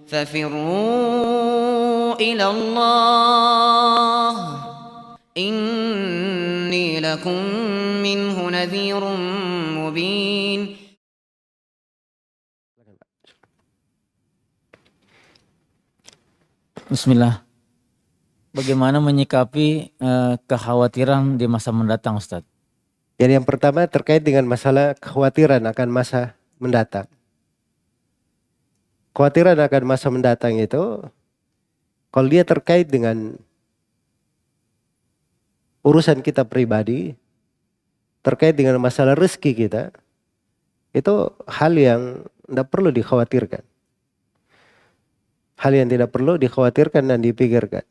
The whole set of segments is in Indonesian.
ففروا إلى الله إني لكم منه نذير مبين. Bismillah. Bagaimana menyikapi kekhawatiran di masa mendatang, Ustadz? Jadi yang pertama terkait dengan masalah kekhawatiran akan masa mendatang. Kekhawatiran akan masa mendatang itu, kalau dia terkait dengan urusan kita pribadi, terkait dengan masalah rezeki kita, itu hal yang tidak perlu dikhawatirkan. Hal yang tidak perlu dikhawatirkan dan dipikirkan.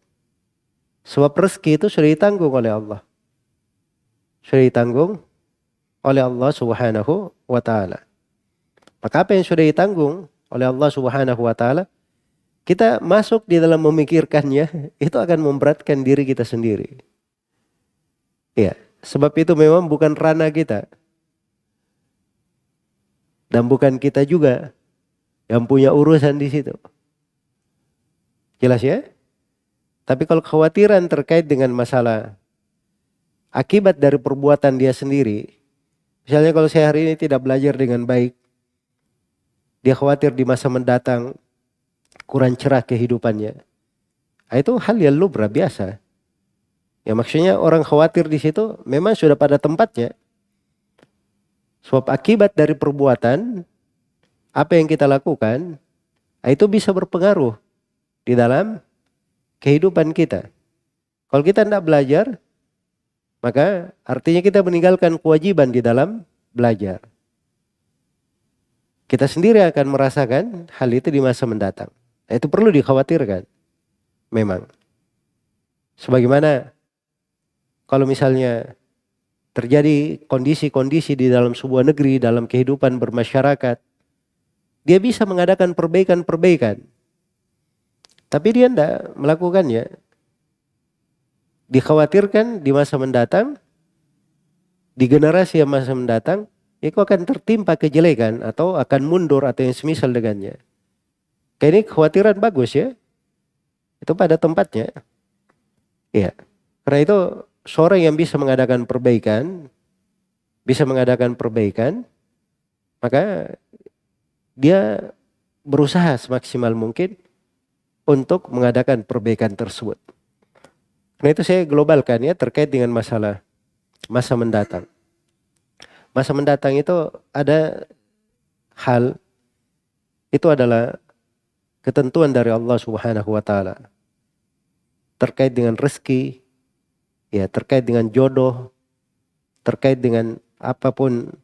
Sebab rezeki itu sudah ditanggung oleh Allah. Sudah ditanggung oleh Allah Subhanahu wa ta'ala. Maka apa yang sudah ditanggung oleh Allah Subhanahu wa ta'ala, kita masuk di dalam memikirkannya, itu akan memberatkan diri kita sendiri. Ya, sebab itu memang bukan ranah kita. Dan bukan kita juga yang punya urusan di situ. Jelas ya? Tapi kalau kekhawatiran terkait dengan masalah akibat dari perbuatan dia sendiri, misalnya kalau saya hari ini tidak belajar dengan baik, dia khawatir di masa mendatang kurang cerah kehidupannya. Nah, itu hal yang lumrah biasa. Ya maksudnya orang khawatir di situ memang sudah pada tempatnya. Sebab akibat dari perbuatan apa yang kita lakukan, itu bisa berpengaruh di dalam kehidupan kita. Kalau kita tidak belajar, maka artinya kita meninggalkan kewajiban di dalam belajar. Kita sendiri akan merasakan hal itu di masa mendatang. Nah, itu perlu dikhawatirkan. Memang. Sebagaimana kalau misalnya terjadi kondisi-kondisi di dalam sebuah negeri, dalam kehidupan bermasyarakat, dia bisa mengadakan perbaikan-perbaikan. Tapi dia tidak melakukannya. Dikhawatirkan di masa mendatang, di generasi yang masa mendatang, itu akan tertimpa kejelekan atau akan mundur atau yang semisal dengannya. Kayak ini kekhawatiran bagus ya. Itu pada tempatnya. Ya. Karena itu seorang yang bisa mengadakan perbaikan, maka dia berusaha semaksimal mungkin untuk mengadakan perbaikan tersebut. Karena itu saya globalkan ya terkait dengan masalah masa mendatang. Masa mendatang itu ada hal, itu adalah ketentuan dari Allah Subhanahu wa ta'ala. Terkait dengan rezeki, ya terkait dengan jodoh, terkait dengan apapun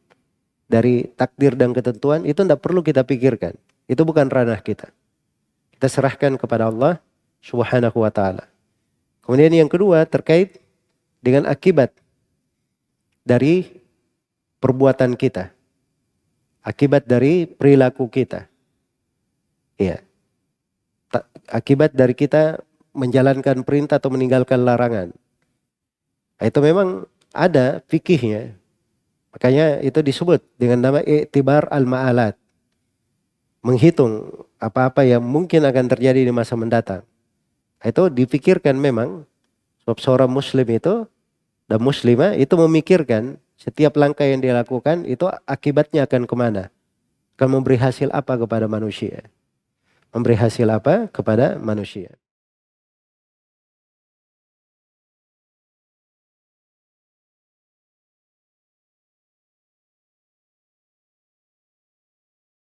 dari takdir dan ketentuan, itu tidak perlu kita pikirkan. Itu bukan ranah kita. Kita serahkan kepada Allah Subhanahu wa ta'ala. Kemudian yang kedua terkait dengan akibat dari perbuatan kita. Akibat dari perilaku kita. Ya. Akibat dari kita menjalankan perintah atau meninggalkan larangan. Nah, itu memang ada fikihnya. Makanya itu disebut dengan nama i'tibar al-ma'alat. Menghitung apa-apa yang mungkin akan terjadi di masa mendatang. Itu dipikirkan memang. Sebab seorang muslim itu dan muslimah itu memikirkan setiap langkah yang dia lakukan itu akibatnya akan kemana. Akan memberi hasil apa kepada manusia. Memberi hasil apa kepada manusia.